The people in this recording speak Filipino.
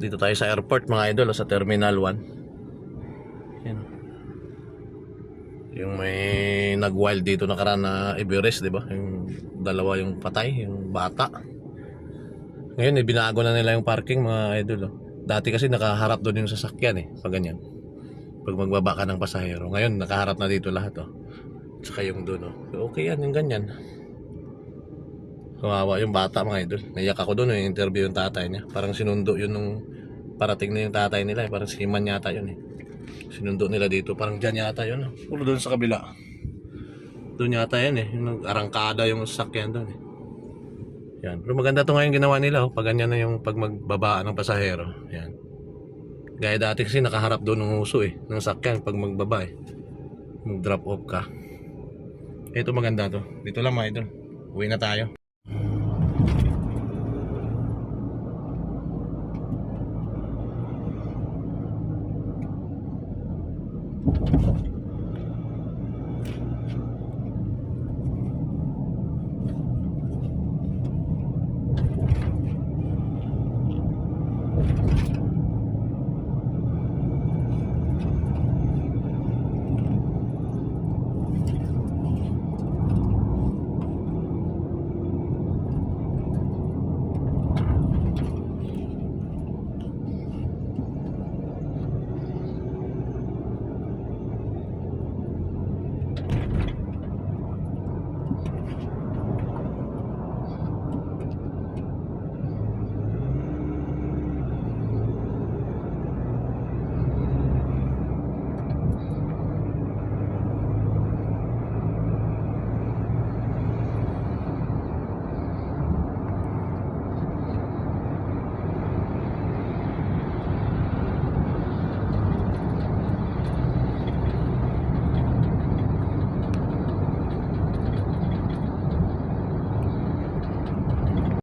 Dito tayo sa airport mga idol, sa Terminal 1. Yan. Yung may nag-wild dito nakaraan na Everest, di ba? Yung dalawa yung patay, yung bata. Ngayon binago na nila yung parking mga idol. Dati kasi nakaharap doon yung sasakyan pag ganyan. Pag magbaba ka ng pasahero. Ngayon nakaharap na dito lahat Tsaka yung doon Okay yan, yung ganyan. Kawawa yung bata mga idol. Naiyak ako doon yung interview yung tatay niya. Parang sinundo yun nung parating na yung tatay nila Parang si Iman yata yun Sinundo nila dito. Parang dyan yata yun Puro doon sa kabila. Doon yata yan Yung arangkada yung sasakyan doon Yan. Pero maganda to ngayon ginawa nila Pag ganyan na yung pag magbabaan ng pasahero. Yan. Gaya dati kasi nakaharap doon ng uso ng sakyan pag magbaba mag drop off ka. Ito maganda to. Dito lang mga idol. Uwi na tayo.